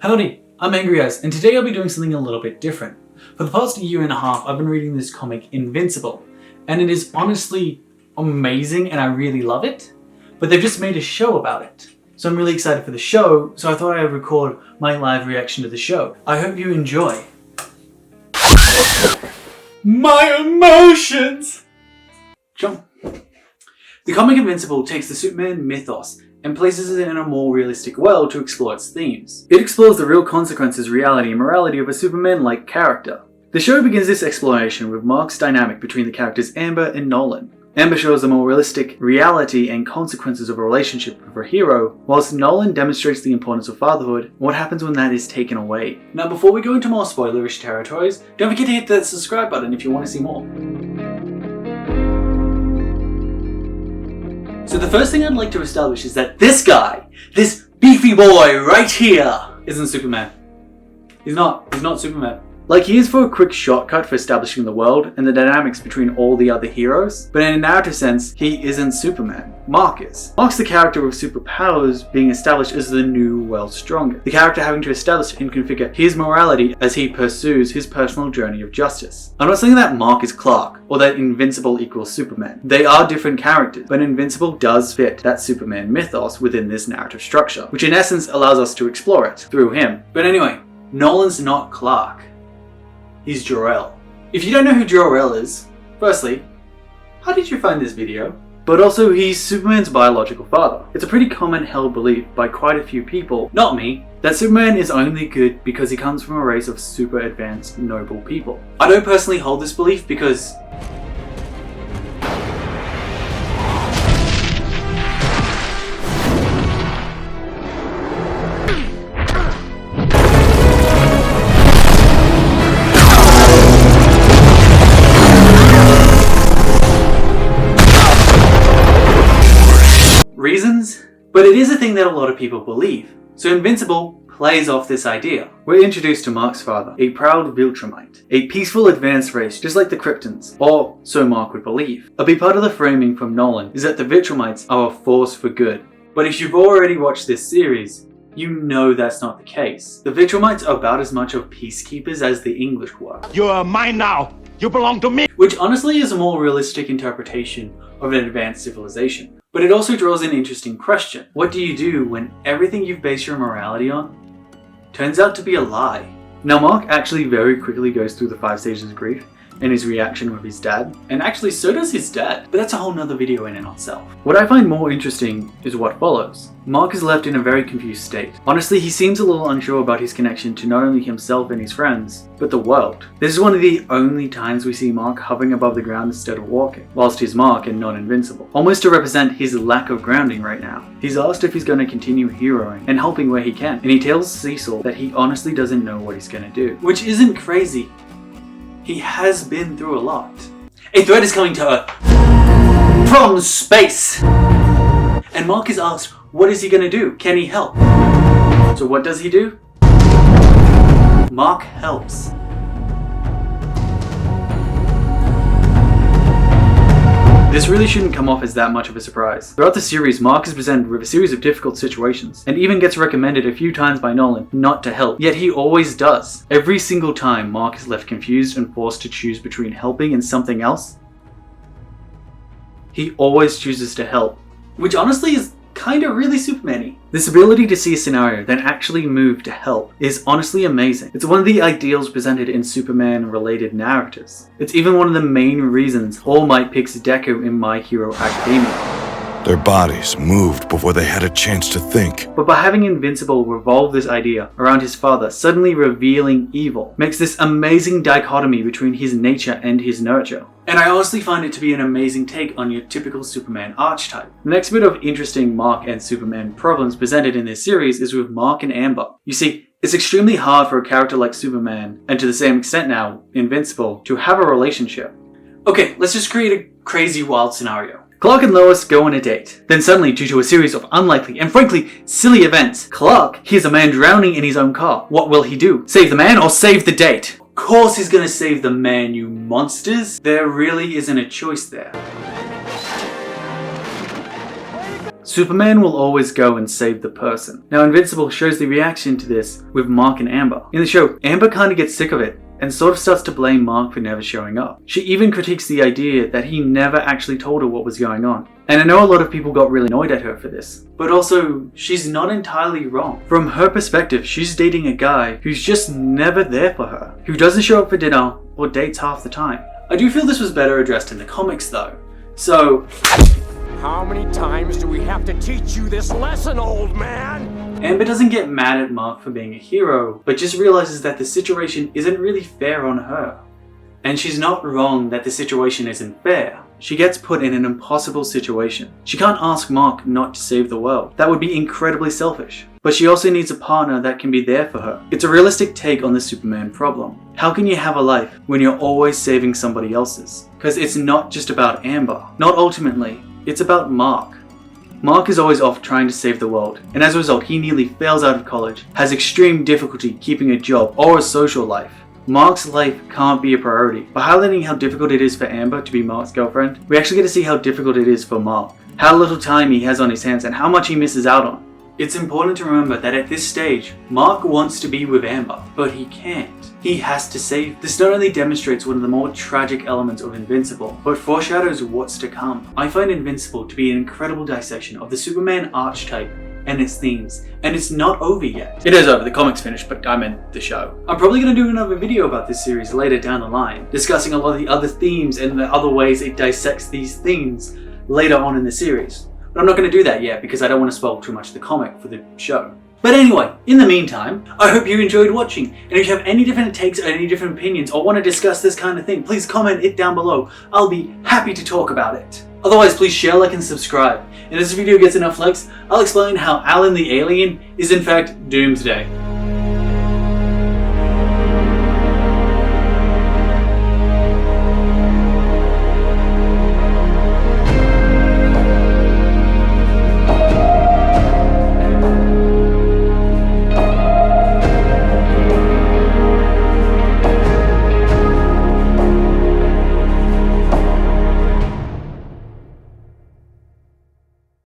Howdy, I'm Angry Eyes, and today I'll be doing something a little bit different. For the past year and a half, I've been reading this comic Invincible, and it is honestly amazing and I really love it, but they've just made a show about it. So I'm really excited for the show, so I thought I'd record my live reaction to the show. I hope you enjoy. My emotions! Jump. The comic Invincible takes the Superman mythos and places it in a more realistic world to explore its themes. It explores the real consequences, reality, and morality of a Superman-like character. The show begins this exploration with Mark's dynamic between the characters Amber and Nolan. Amber shows the more realistic reality and consequences of a relationship with a hero, whilst Nolan demonstrates the importance of fatherhood and what happens when that is taken away. Now before we go into more spoilerish territories, don't forget to hit that subscribe button if you want to see more. So the first thing I'd like to establish is that this guy, this beefy boy right here, isn't Superman. He's not Superman. Like, he is for a quick shortcut for establishing the world and the dynamics between all the other heroes, but in a narrative sense, he isn't Superman. Mark is. Mark's the character with superpowers being established as the new world's strongest. The character having to establish and configure his morality as he pursues his personal journey of justice. I'm not saying that Mark is Clark, or that Invincible equals Superman. They are different characters, but Invincible does fit that Superman mythos within this narrative structure, which in essence allows us to explore it through him. But anyway, Nolan's not Clark. He's Jor-El. If you don't know who Jor-El is, firstly, how did you find this video? But also, he's Superman's biological father. It's a pretty common held belief by quite a few people, not me, that Superman is only good because he comes from a race of super advanced, noble people. I don't personally hold this belief because reasons, but it is a thing that a lot of people believe. So Invincible plays off this idea. We're introduced to Mark's father, a proud Viltrumite, a peaceful advanced race just like the Kryptons, or so Mark would believe. A big part of the framing from Nolan is that the Viltrumites are a force for good. But if you've already watched this series, you know that's not the case. The Viltrumites are about as much of peacekeepers as the English were. You are mine now! You belong to me! Which honestly is a more realistic interpretation of an advanced civilization. But it also draws an interesting question. What do you do when everything you've based your morality on turns out to be a lie? Now Mark actually very quickly goes through the 5 stages of grief and his reaction with his dad, and actually so does his dad, but that's a whole nother video in and of itself. What I find more interesting is what follows. Mark is left in a very confused state. Honestly, he seems a little unsure about his connection to not only himself and his friends, but the world. This is one of the only times we see Mark hovering above the ground instead of walking, whilst he's Mark and not Invincible, almost to represent his lack of grounding right now. He's asked if he's going to continue heroing and helping where he can, and he tells Cecil that he honestly doesn't know what he's going to do. Which isn't crazy. He has been through a lot. A threat is coming to Earth from space! And Mark is asked, what is he gonna do? Can he help? So what does he do? Mark helps. This really shouldn't come off as that much of a surprise. Throughout the series, Mark is presented with a series of difficult situations, and even gets recommended a few times by Nolan not to help, yet he always does. Every single time Mark is left confused and forced to choose between helping and something else, he always chooses to help. Which honestly is kinda really Superman-y. This ability to see a scenario, then actually move to help, is honestly amazing. It's one of the ideals presented in Superman-related narratives. It's even one of the main reasons All Might picks Deku in My Hero Academia. Their bodies moved before they had a chance to think. But by having Invincible revolve this idea around his father suddenly revealing evil, makes this amazing dichotomy between his nature and his nurture. And I honestly find it to be an amazing take on your typical Superman archetype. The next bit of interesting Mark and Superman problems presented in this series is with Mark and Amber. You see, it's extremely hard for a character like Superman, and to the same extent now, Invincible, to have a relationship. Okay, let's just create a crazy wild scenario. Clark and Lois go on a date. Then suddenly, due to a series of unlikely and frankly silly events, Clark hears a man drowning in his own car. What will he do? Save the man or save the date? Of course he's gonna save the man, you monsters. There really isn't a choice there. Superman will always go and save the person. Now Invincible shows the reaction to this with Mark and Amber. In the show, Amber kinda gets sick of it and sort of starts to blame Mark for never showing up. She even critiques the idea that he never actually told her what was going on. And I know a lot of people got really annoyed at her for this, but also, she's not entirely wrong. From her perspective, she's dating a guy who's just never there for her, who doesn't show up for dinner or dates half the time. I do feel this was better addressed in the comics though. So, how many times do we have to teach you this lesson, old man? Amber doesn't get mad at Mark for being a hero, but just realizes that the situation isn't really fair on her. And she's not wrong that the situation isn't fair. She gets put in an impossible situation. She can't ask Mark not to save the world. That would be incredibly selfish. But she also needs a partner that can be there for her. It's a realistic take on the Superman problem. How can you have a life when you're always saving somebody else's? Because it's not just about Amber. Not ultimately. It's about Mark. Mark is always off trying to save the world, and as a result he nearly fails out of college, has extreme difficulty keeping a job or a social life. Mark's life can't be a priority. By highlighting how difficult it is for Amber to be Mark's girlfriend, we actually get to see how difficult it is for Mark, how little time he has on his hands and how much he misses out on. It's important to remember that at this stage, Mark wants to be with Amber, but he can't. He has to save. This not only demonstrates one of the more tragic elements of Invincible, but foreshadows what's to come. I find Invincible to be an incredible dissection of the Superman archetype and its themes, and it's not over yet. It is over, the comic's finished, but I meant the show. I'm probably going to do another video about this series later down the line, discussing a lot of the other themes and the other ways it dissects these themes later on in the series. But I'm not going to do that yet because I don't want to spoil too much of the comic for the show. But anyway, in the meantime, I hope you enjoyed watching, and if you have any different takes or any different opinions or want to discuss this kind of thing, please comment it down below. I'll be happy to talk about it. Otherwise, please share, like, and subscribe. And if this video gets enough likes, I'll explain how Alan the Alien is in fact Doomsday.